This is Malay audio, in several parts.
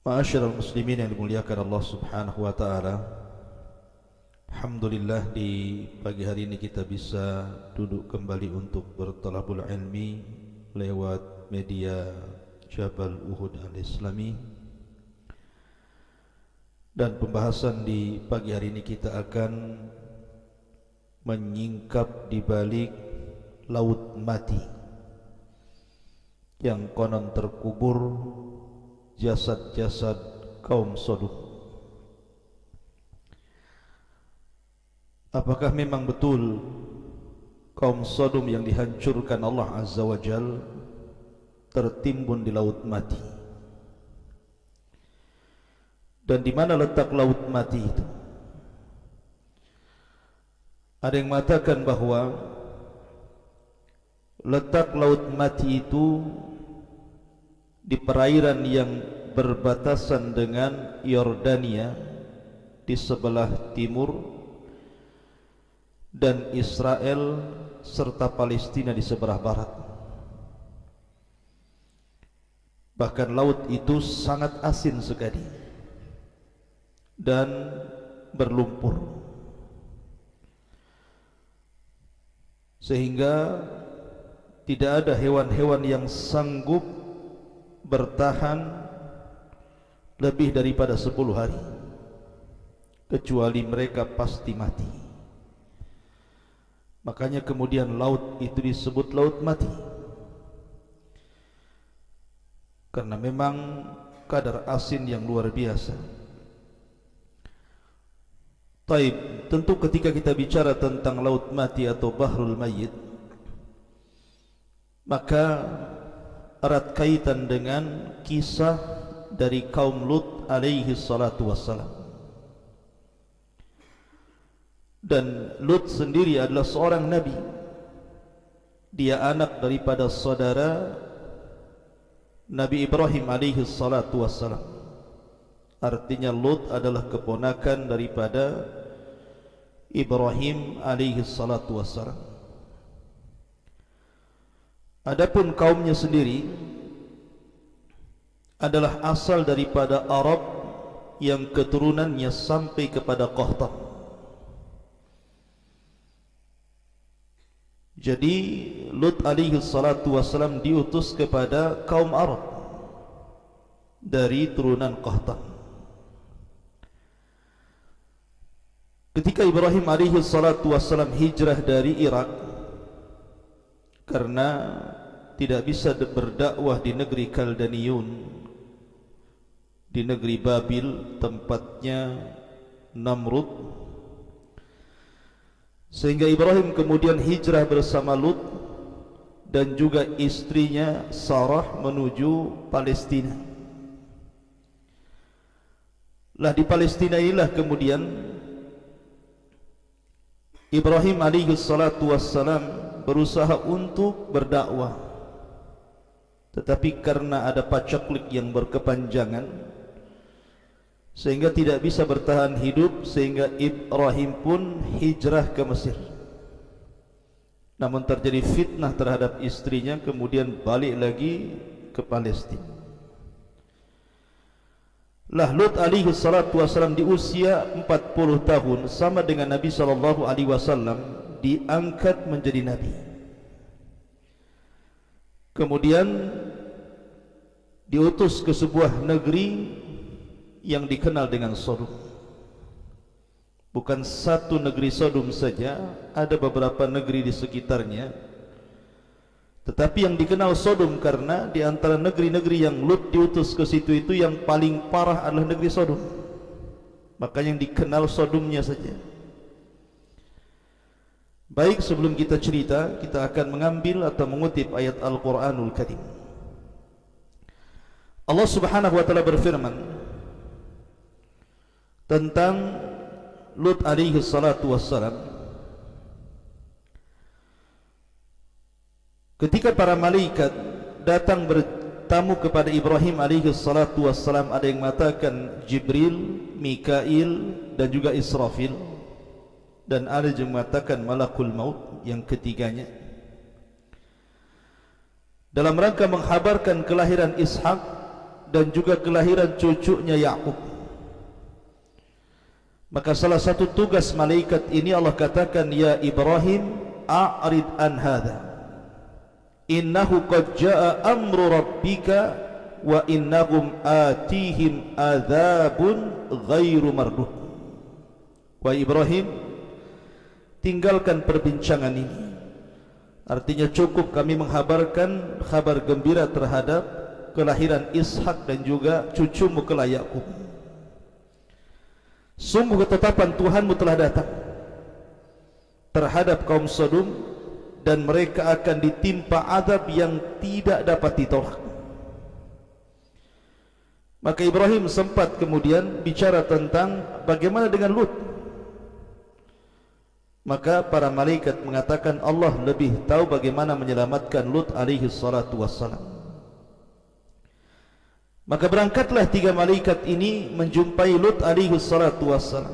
Ma'asyiral muslimin yang dimuliakan Allah Subhanahu wa taala. Alhamdulillah di pagi hari ini kita bisa duduk kembali untuk bertalabul ilmi lewat media Jabal Uhud Al-Islami. Dan pembahasan di pagi hari ini kita akan menyingkap di balik laut mati yang konon terkubur jasad-jasad kaum Sodom. Apakah memang betul kaum Sodom yang dihancurkan Allah Azza wa Jal tertimbun di laut mati? Dan di mana letak laut mati itu? Ada yang mengatakan bahwa letak laut mati itu di perairan yang berbatasan dengan Yordania di sebelah timur dan Israel serta Palestina di sebelah barat. Bahkan laut itu sangat asin sekali dan berlumpur, sehingga tidak ada hewan-hewan yang sanggup bertahan lebih daripada 10 hari, kecuali mereka pasti mati. Makanya kemudian laut itu disebut laut mati, karena memang kadar asin yang luar biasa. Taib, tentu ketika kita bicara tentang laut mati atau Bahrul Mayyit, maka erat kaitan dengan kisah dari kaum Lut alaihi salatu wassalam. Dan Lut sendiri adalah seorang nabi. Dia anak daripada saudara Nabi Ibrahim alaihi salatu wassalam. Artinya Lut adalah keponakan daripada Ibrahim alaihi salatu wassalam. Adapun kaumnya sendiri adalah asal daripada Arab yang keturunannya sampai kepada Qahtan. Jadi Lut alaihi salatu wassalam diutus kepada kaum Arab dari turunan Qahtan. Ketika Ibrahim alaihi salatu wassalam hijrah dari Irak, karena tidak bisa berdakwah di negeri Kaldaniun, di negeri Babil tempatnya Namrud, sehingga Ibrahim kemudian hijrah bersama Lut dan juga istrinya Sarah menuju Palestina. Lah di Palestina inilah kemudian Ibrahim alaihi salatu wassalam berusaha untuk berdakwah, tetapi karena ada pacaklik yang berkepanjangan sehingga tidak bisa bertahan hidup, sehingga Ibrahim pun hijrah ke Mesir. Namun terjadi fitnah terhadap istrinya, kemudian balik lagi ke Palestina. Lah Lut alaihi salatu wassalam di usia 40 tahun sama dengan Nabi sallallahu alaihi wasallam diangkat menjadi nabi. Kemudian diutus ke sebuah negeri yang dikenal dengan Sodom. Bukan satu negeri Sodom saja, ada beberapa negeri di sekitarnya. Tetapi yang dikenal Sodom karena di antara negeri-negeri yang Lut diutus ke situ itu yang paling parah adalah negeri Sodom. Makanya yang dikenal Sodomnya saja. Baik, sebelum kita cerita, kita akan mengambil atau mengutip ayat Al-Quranul Karim. Allah Subhanahu wa taala berfirman tentang Lut alaihi salatu wassalam, ketika para malaikat datang bertamu kepada Ibrahim alaihi salatu wassalam, ada yang mengatakan Jibril, Mikail dan juga Israfil, dan ada yang mengatakan Malakul Maut yang ketiganya, dalam rangka menghabarkan kelahiran Ishak dan juga kelahiran cucunya Yakub. Maka salah satu tugas malaikat ini Allah katakan, ya Ibrahim, a'rid an hadha, innahu qad jaa amru rabbika wa innahum atihim adzabun ghairu marduh. Wahai Ibrahim, tinggalkan perbincangan ini. Artinya cukup kami menghabarkan kabar gembira terhadap kelahiran Ishak dan juga cucumu kelak Yakub. Sungguh ketetapan Tuhanmu telah datang terhadap kaum Sodom, dan mereka akan ditimpa azab yang tidak dapat ditolak. Maka Ibrahim sempat kemudian bicara tentang bagaimana dengan Lut. Maka para malaikat mengatakan Allah lebih tahu bagaimana menyelamatkan Lut alaihi salatu wassalam. Maka berangkatlah 3 malaikat ini menjumpai Lut alaihi salatu wassalam.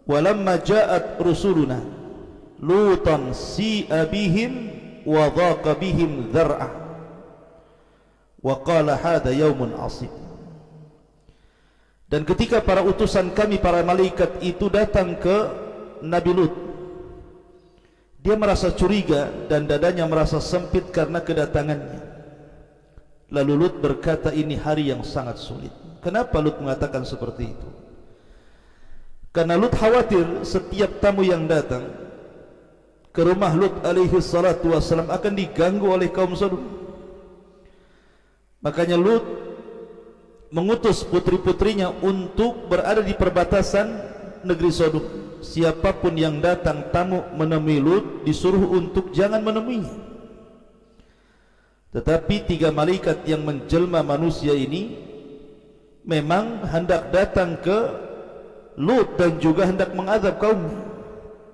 Walamma ja'at rusuluna Lutan si'a bihim wa dhaqa bihim dhar'a wa qala hadha yaumun asib. Dan ketika para utusan kami, para malaikat itu datang ke Nabi Lut, dia merasa curiga dan dadanya merasa sempit karena kedatangannya. Lalu Lut berkata, ini hari yang sangat sulit. Kenapa Lut mengatakan seperti itu? Karena Lut khawatir setiap tamu yang datang ke rumah Lut alaihi salatu wassalam akan diganggu oleh kaum Sodom. Makanya Lut mengutus putri-putrinya untuk berada di perbatasan negeri Sodom. Siapapun yang datang tamu menemui Lut disuruh untuk jangan menemuinya. Tetapi 3 malaikat yang menjelma manusia ini memang hendak datang ke Lut dan juga hendak mengazab kaumnya.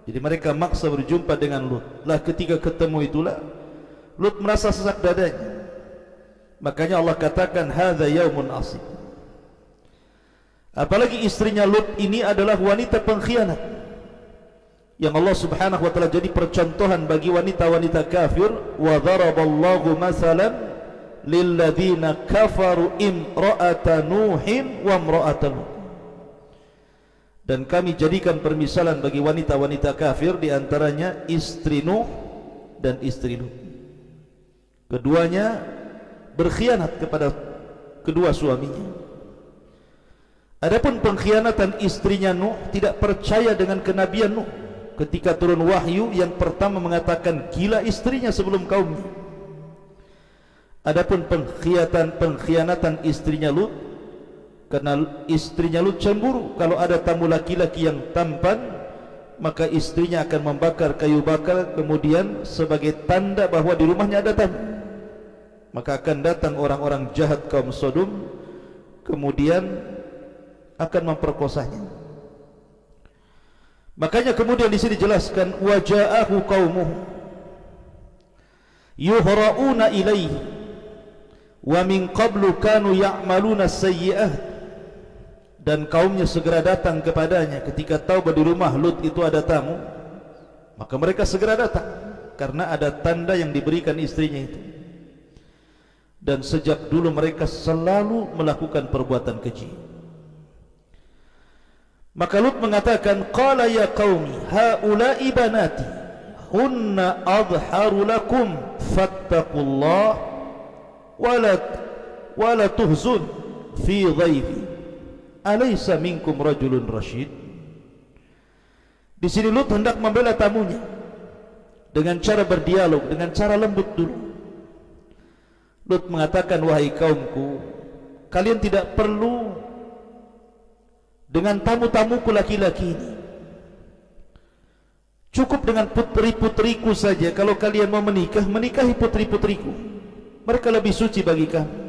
Jadi mereka maksa berjumpa dengan Lut. Lah ketika ketemu itulah Lut merasa sesak dadanya. Makanya Allah katakan hadza yaumun asib. Apalagi istrinya Lut ini adalah wanita pengkhianat yang Allah subhanahu wa ta'ala jadi percontohan bagi wanita-wanita kafir. Wa dharaballahu masalan lilladzina kafaru imra'ata nuhin wa imra'ata Lut. Dan kami jadikan permisalan bagi wanita-wanita kafir, diantaranya istri Nuh dan istri Lut. Keduanya berkhianat kepada kedua suaminya. Adapun pengkhianatan istrinya Nuh, tidak percaya dengan kenabian Nuh. Ketika turun wahyu, yang pertama mengatakan gila istrinya sebelum kaumnya. Adapun pengkhianatan istrinya Lut, karena istrinya Lut cemburu kalau ada tamu laki-laki yang tampan, maka istrinya akan membakar kayu bakar kemudian sebagai tanda bahwa di rumahnya ada tamu. Maka akan datang orang-orang jahat kaum Sodom kemudian akan memperkosanya. Makanya kemudian di sini dijelaskan waja'ahu qaumuhu yuhra'una ilaihi wa min qablu kanu ya'maluna sayyi'at. Dan kaumnya segera datang kepadanya ketika tahu bahwa di rumah Lut itu ada tamu, maka mereka segera datang karena ada tanda yang diberikan istrinya itu. Dan sejak dulu mereka selalu melakukan perbuatan keji. Maka Lut mengatakan, qala ya qaumi haula'i banati hunna adharu lakum fattaqullah wala tuhzun fi dhaifi alaysa minkum rajulun rasyid. Di sini Lut hendak membela tamunya dengan cara berdialog, dengan cara lembut dulu. Lut mengatakan, wahai kaumku, kalian tidak perlu dengan tamu-tamuku laki-laki ini. Cukup dengan putri-putriku saja. Kalau kalian mau menikah, menikahi putri-putriku. Mereka lebih suci bagi kami.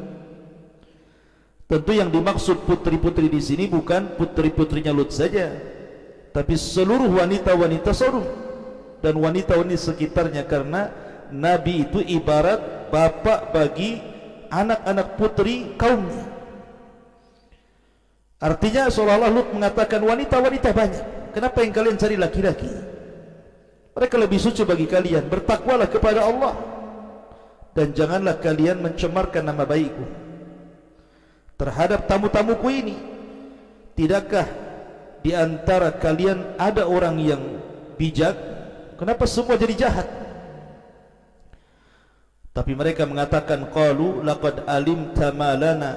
Tentu yang dimaksud putri-putri di sini bukan putri-putrinya Lut saja, tapi seluruh wanita-wanita Sodom dan wanita-wanita sekitarnya, karena Nabi itu ibarat bapak bagi anak-anak putri kaumnya. Artinya seolah-olah Lut mengatakan wanita-wanita banyak, kenapa yang kalian cari laki-laki? Mereka lebih suci bagi kalian. Bertakwalah kepada Allah dan janganlah kalian mencemarkan nama baikku. terhadap tamu-tamuku ini. Tidakkah di antara kalian ada orang yang bijak? Kenapa semua jadi jahat? Tapi mereka mengatakan, qalu laqad alimta ma lana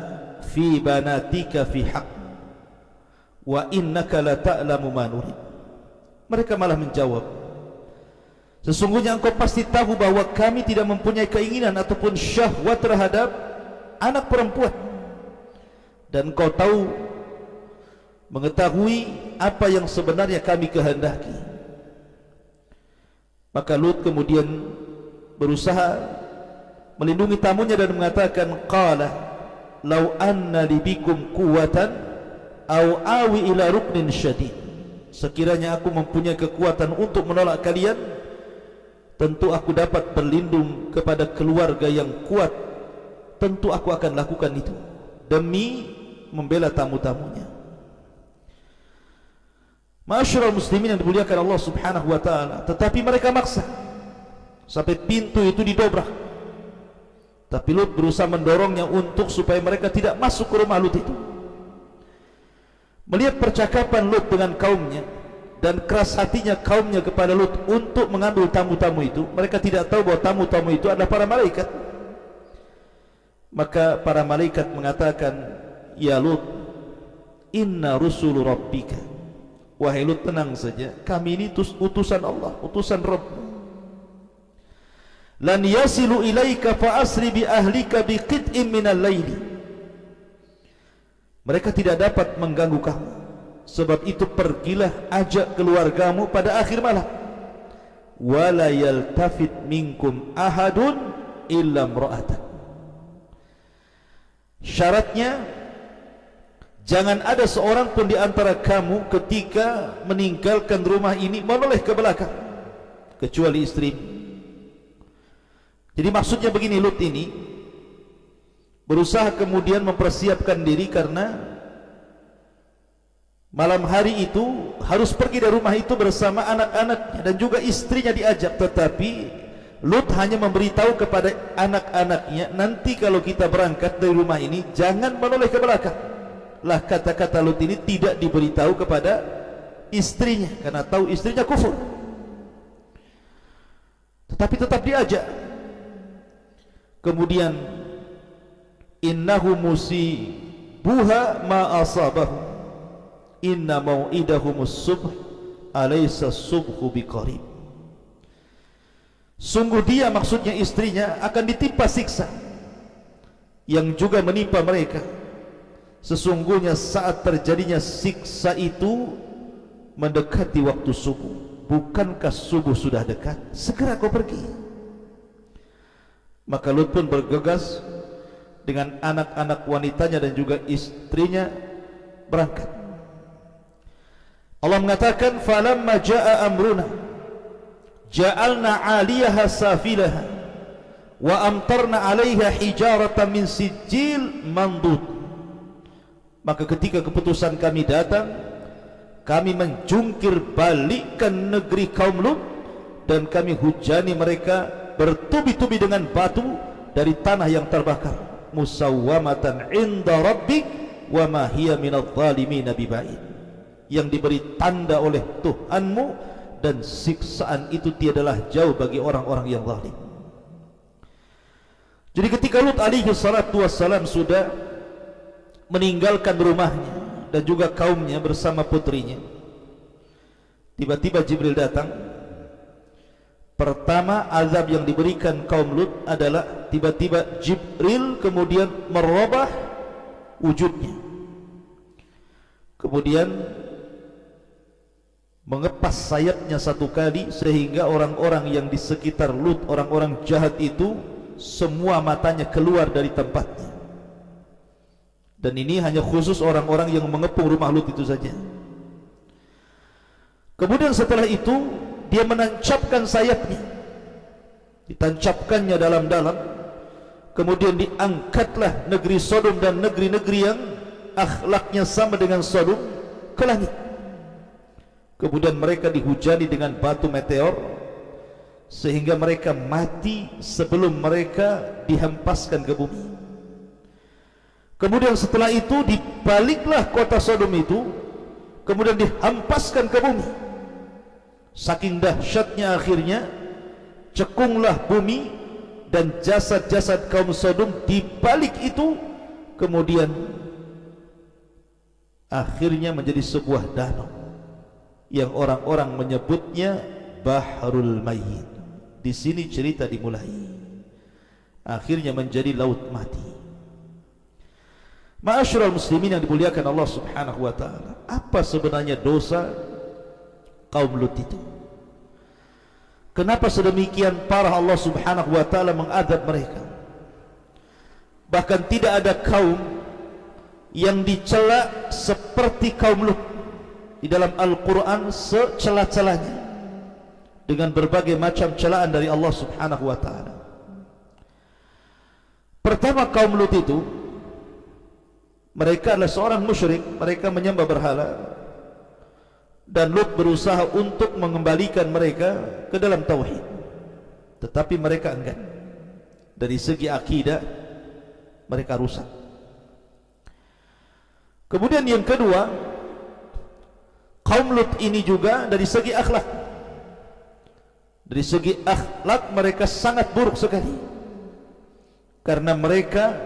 fi banatika fi haqq wa innaka la ta'lamu ma nurid. Mereka malah menjawab, sesungguhnya engkau pasti tahu bahwa kami tidak mempunyai keinginan ataupun syahwat terhadap anak perempuan, dan engkau tahu, mengetahui apa yang sebenarnya kami kehendaki. Maka Lut kemudian berusaha melindungi tamunya dan mengatakan, qala law anna li bikum quwwatan aw awi ila ruknin syadid. Sekiranya aku mempunyai kekuatan untuk menolak kalian, tentu aku dapat berlindung kepada keluarga yang kuat. Tentu aku akan lakukan itu demi membela tamu-tamunya. Ma'asyiral muslimin yang dimuliakan Allah Subhanahu wa taala, tetapi mereka maksa sampai pintu itu didobrak. Tapi Lut berusaha mendorongnya untuk supaya mereka tidak masuk ke rumah Lut itu. Melihat percakapan Lut dengan kaumnya dan keras hatinya kaumnya kepada Lut untuk mengambil tamu-tamu itu, mereka tidak tahu bahwa tamu-tamu itu adalah para malaikat. Maka para malaikat mengatakan, ya Lut, inna rusulu rabbika. Wahai Lut, tenang saja, kami ini utusan Allah, utusan Rabb. Lan yasilu ilaika fa asri bi ahlika bi qit'in minal laili. Mereka tidak dapat mengganggu kamu, sebab itu pergilah ajak keluargamu pada akhir malam. Wala yaltafit minkum ahadun illa imra'atak. Syaratnya, jangan ada seorang pun di antara kamu ketika meninggalkan rumah ini menoleh ke belakang, kecuali istri. Jadi maksudnya begini, Lut ini berusaha kemudian mempersiapkan diri karena malam hari itu harus pergi dari rumah itu bersama anak-anaknya dan juga istrinya diajak. Tetapi Lut hanya memberitahu kepada anak-anaknya, nanti kalau kita berangkat dari rumah ini jangan menoleh ke belakang. Lah kata-kata Lut ini tidak diberitahu kepada istrinya karena tahu istrinya kufur, tetapi tetap diajak. Kemudian innahu musibuha ma asabahu inna mau'idahumus subh alaysa subhu biqarib. Sungguh dia, maksudnya istrinya, akan ditimpa siksa yang juga menimpa mereka. Sesungguhnya saat terjadinya siksa itu mendekati waktu subuh. Bukankah subuh sudah dekat? Segera kau pergi. Maka Lut pun bergegas dengan anak-anak wanitanya dan juga istrinya berangkat. Allah mengatakan, falamma jaa amruna ja'alna 'aliyaha safilaha wa amtarna 'alaiha hijaratan min sijil mandud. Maka ketika keputusan kami datang, kami menjungkir balikkan negeri kaum Lut dan kami hujani mereka bertubi-tubi dengan batu dari tanah yang terbakar. Musawwamatan 'inda rabbik wa ma hiya minadh dhalimin biba'id. Yang diberi tanda oleh Tuhanmu, dan siksaan itu tiadalah jauh bagi orang-orang yang zalim. Jadi ketika Lut alaihi salatu wassalam sudah meninggalkan rumahnya dan juga kaumnya bersama putrinya, tiba-tiba Jibril datang. Pertama azab yang diberikan kaum Lut adalah tiba-tiba Jibril kemudian merubah wujudnya, kemudian mengepas sayapnya satu kali, sehingga orang-orang yang di sekitar Lut, orang-orang jahat itu, semua matanya keluar dari tempatnya. Dan ini hanya khusus orang-orang yang mengepung rumah Lut itu saja. Kemudian setelah itu dia menancapkan sayapnya, ditancapkannya dalam-dalam. Kemudian diangkatlah negeri Sodom dan negeri-negeri yang akhlaknya sama dengan Sodom ke langit. Kemudian mereka dihujani dengan batu meteor sehingga mereka mati sebelum mereka dihempaskan ke bumi. Kemudian setelah itu dibaliklah kota Sodom itu, kemudian dihampaskan ke bumi. Saking dahsyatnya akhirnya cekunglah bumi, dan jasad-jasad kaum Sodom dibalik itu kemudian akhirnya menjadi sebuah danau yang orang-orang menyebutnya Bahrul Mayyit. Di sini cerita dimulai, akhirnya menjadi laut mati. Ma'asyiral muslimin yang dimuliakan Allah Subhanahu wa taala, apa sebenarnya dosa kaum Lut itu? Kenapa sedemikian parah Allah Subhanahu wa taala mengadab mereka? Bahkan tidak ada kaum yang dicela seperti kaum Lut di dalam Al-Qur'an secela-celanya, dengan berbagai macam celaan dari Allah Subhanahu wa taala. Pertama, kaum Lut itu mereka adalah seorang musyrik, mereka menyembah berhala, dan Lut berusaha untuk mengembalikan mereka ke dalam tauhid, tetapi mereka enggan. Dari segi akidah mereka rusak. Kemudian yang kedua, kaum Lut ini juga dari segi akhlak, dari segi akhlak mereka sangat buruk sekali, karena mereka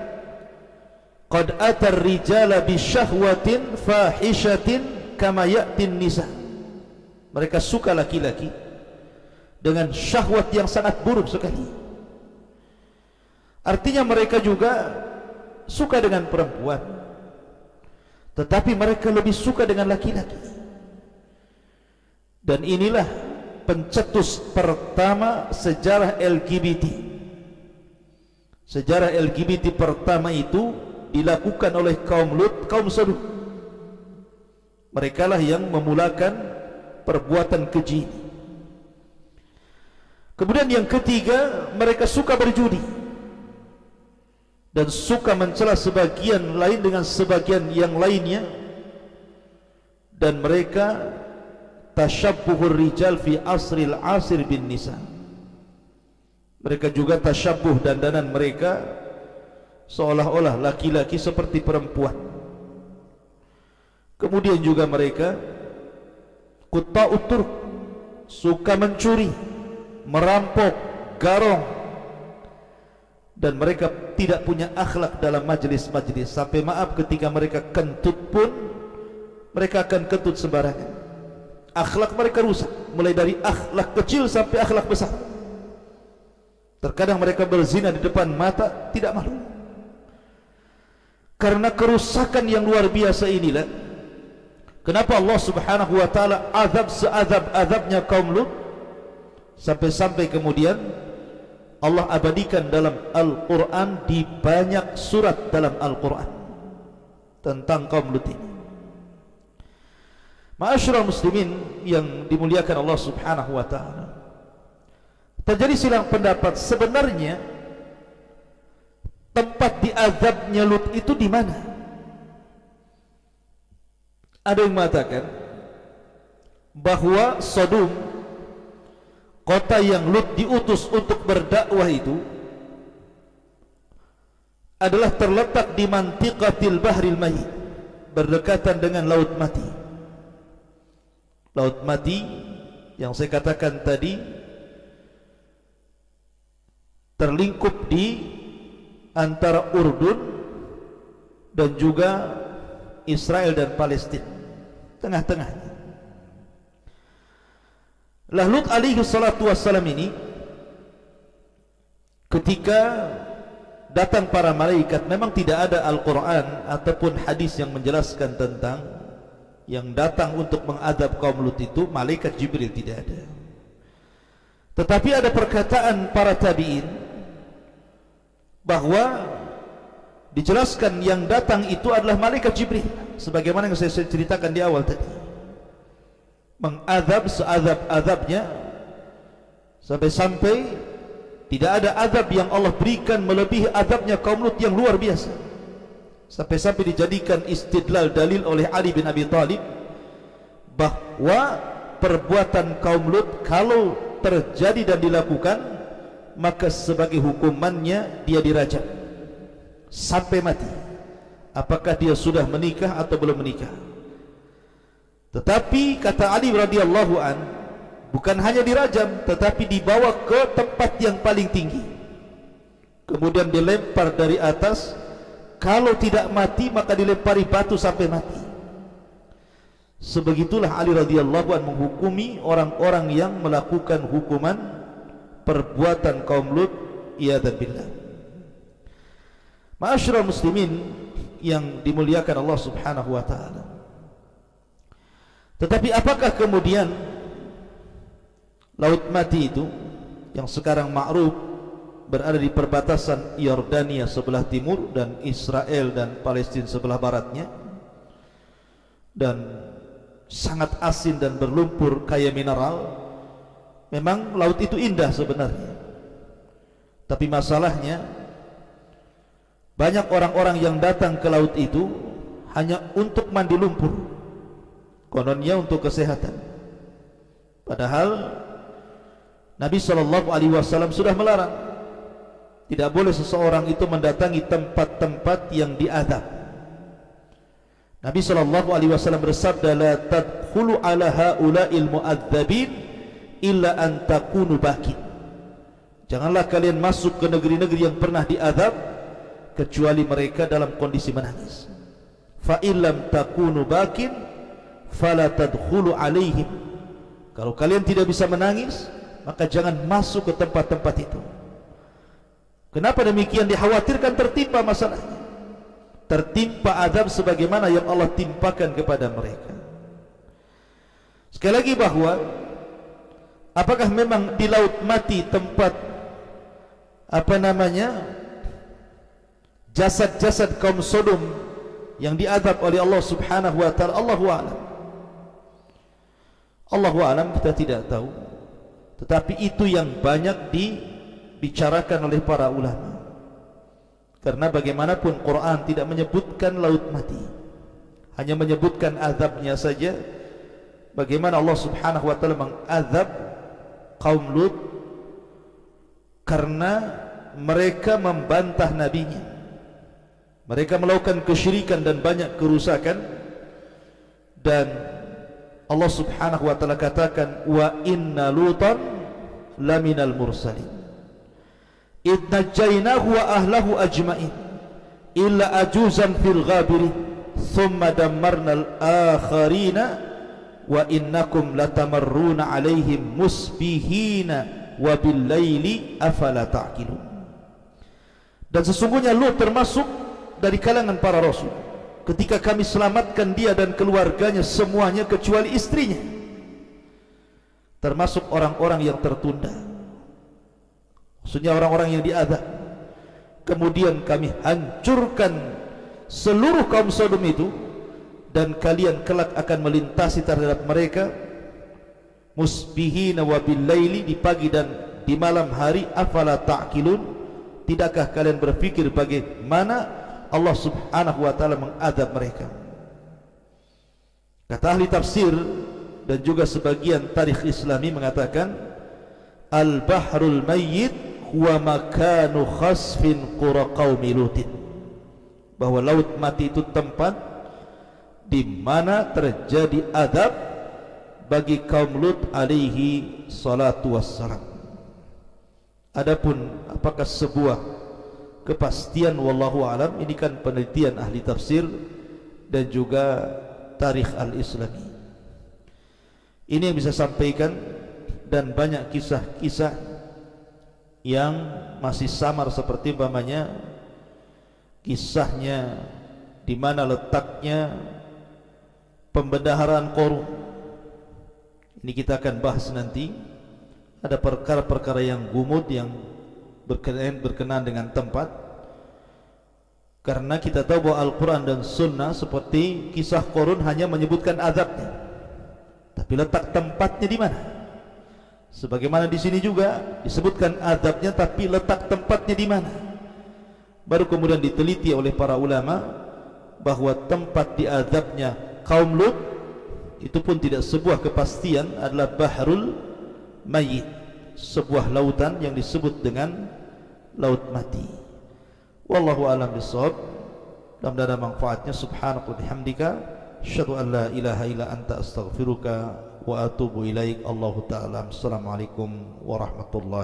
qad atar rijala bi syahwatin fahishatin kama ya'tin nisa. Mereka suka laki-laki dengan syahwat yang sangat buruk sekali. Artinya mereka juga suka dengan perempuan, tetapi mereka lebih suka dengan laki-laki. Dan inilah pencetus pertama sejarah LGBT. Sejarah LGBT pertama itu dilakukan oleh kaum Lut, kaum Sodom. Mereka lah yang memulakan perbuatan keji. Kemudian yang ketiga, mereka suka berjudi dan suka mencela sebagian lain dengan sebagian yang lainnya, dan mereka tasyabbuhur rijal fi asril asir bin nisa. Mereka juga tasyabbuh, dandanan mereka seolah-olah laki-laki seperti perempuan. Kemudian juga mereka quta'ut turq, suka mencuri, merampok, garong, dan mereka tidak punya akhlak dalam majlis-majlis. Sampai maaf, ketika mereka kentut pun mereka akan kentut sembarangan. Akhlak mereka rusak, mulai dari akhlak kecil sampai akhlak besar. Terkadang mereka berzina di depan mata, tidak malu. Karena kerusakan yang luar biasa inilah kenapa Allah Subhanahu wa taala azab seazab-azabnya kaum Lut, sampai-sampai kemudian Allah abadikan dalam Al-Qur'an, di banyak surat dalam Al-Qur'an tentang kaum Lut ini. Ma'asyiral muslimin yang dimuliakan Allah Subhanahu wa taala, terjadi silang pendapat sebenarnya tempat diazabnya Lut itu di mana? Ada yang mengatakan bahwa Sodom, kota yang Lut diutus untuk berdakwah itu, adalah terletak di mantiqatil bahril mayyit, berdekatan dengan laut mati. Laut mati yang saya katakan tadi terlingkup di antara Urdun dan juga Israel dan Palestina, tengah-tengahnya. Lut alaihi salatu wassalam ini, ketika datang para malaikat, memang tidak ada Al-Quran ataupun hadis yang menjelaskan tentang yang datang untuk mengadab kaum Lut itu malaikat Jibril, tidak ada. Tetapi ada perkataan para tabi'in bahwa dijelaskan yang datang itu adalah malaikat Jibril, sebagaimana yang saya ceritakan di awal tadi, mengadab seazab-azabnya, sampai-sampai tidak ada azab yang Allah berikan melebihi azabnya kaum Lut yang luar biasa. Sampai-sampai dijadikan istidlal dalil oleh Ali bin Abi Thalib bahwa perbuatan kaum Lut kalau terjadi dan dilakukan, maka sebagai hukumannya dia dirajam sampai mati. apakah dia sudah menikah atau belum menikah. Tetapi kata Ali radhiyallahu an, bukan hanya dirajam, tetapi dibawa ke tempat yang paling tinggi, kemudian dilempar dari atas. Kalau tidak mati maka dilempari batu sampai mati. Sebegitulah Ali radhiyallahu an menghukumi orang-orang yang melakukan hukuman perbuatan kaum Lut, iyadzan billah. Ma'asyiral muslimin yang dimuliakan Allah Subhanahu wa taala. Tetapi apakah kemudian Laut Mati itu yang sekarang ma'ruf berada di perbatasan Yordania sebelah timur dan Israel dan Palestina sebelah baratnya, dan sangat asin dan berlumpur kaya mineral. Memang laut itu indah sebenarnya, tapi masalahnya banyak orang-orang yang datang ke laut itu hanya untuk mandi lumpur, kononnya untuk kesehatan. Padahal Nabi SAW sudah melarang. Tidak boleh seseorang itu mendatangi tempat-tempat yang diazab. Nabi SAW bersabda, la tadkhulu ala haula'il mu'adzabin illa an takunu bakin. Janganlah kalian masuk ke negeri-negeri yang pernah diazab kecuali mereka dalam kondisi menangis. Fa illam takunu bakin fala tadkhulu alaihim. Kalau kalian tidak bisa menangis, maka jangan masuk ke tempat-tempat itu. Kenapa demikian? Dikhawatirkan tertimpa masalahnya, tertimpa azab sebagaimana yang Allah timpakan kepada mereka. Sekali lagi, bahwa apakah memang di Laut Mati tempat jasad-jasad kaum Sodom yang diazab oleh Allah Subhanahu wa taala? Allahu a'lam. Allahu a'lam, kita tidak tahu. Tetapi itu yang banyak dibicarakan oleh para ulama. Karena bagaimanapun Quran tidak menyebutkan Laut Mati, hanya menyebutkan azabnya saja. Bagaimana Allah Subhanahu wa taala mengazab kaum Lut karena mereka membantah nabinya, mereka melakukan kesyirikan dan banyak kerusakan. Dan Allah Subhanahu wa taala katakan, wa inna lutan laminal mursalin idh najjaynahu wa ahlahu ajma'in illa ajuzan fil ghabirin thumma dammarnal akharina wa innakum latamarruna alaihim musbihina wa bil laili afala ta'qilun. Dan sesungguhnya Lut termasuk dari kalangan para rasul. Ketika kami selamatkan dia dan keluarganya semuanya kecuali istrinya, termasuk orang-orang yang tertunda, maksudnya orang-orang yang diazab. Kemudian kami hancurkan seluruh kaum Sodom itu, dan kalian kelak akan melintasi terhadap mereka musbihina wa bil laili, di pagi dan di malam hari. Afala ta'qilun, tidakkah kalian berpikir bagaimana Allah Subhanahu wa taala mengadab mereka? Kata ahli tafsir dan juga sebagian tarikh Islami mengatakan, al-bahrul mayyit huwa makanu khasfin qura qaumi Lutin, bahwa Laut Mati itu tempat di mana terjadi adab bagi kaum Lut alaihi salatu wassalam. Adapun apakah sebuah kepastian, wallahu alam, ini kan penelitian ahli tafsir dan juga tarikh al-islami. Ini yang bisa sampaikan, dan banyak kisah-kisah yang masih samar, seperti umpamanya kisahnya di mana letaknya pembendaharaan Qarun. Ini kita akan bahas nanti. Ada perkara-perkara yang gumut yang berkenaan dengan tempat, karena kita tahu bahwa Al-Quran dan Sunnah seperti kisah Qarun hanya menyebutkan azabnya, tapi letak tempatnya di mana? Sebagaimana di sini juga disebutkan azabnya, tapi letak tempatnya di mana? Baru kemudian diteliti oleh para ulama bahwa tempat diazabnya kaum Lut itu pun tidak sebuah kepastian, adalah Bahrul Mayyit, sebuah lautan yang disebut dengan Laut Mati. Wallahu a'lam bishawab. Mudah-mudahan ada manfaatnya. Subhanaka wa bihamdika asyhadu an la ilaha illa anta astaghfiruka wa atubu ilaik. Allahu ta'ala. Assalamualaikum warahmatullahi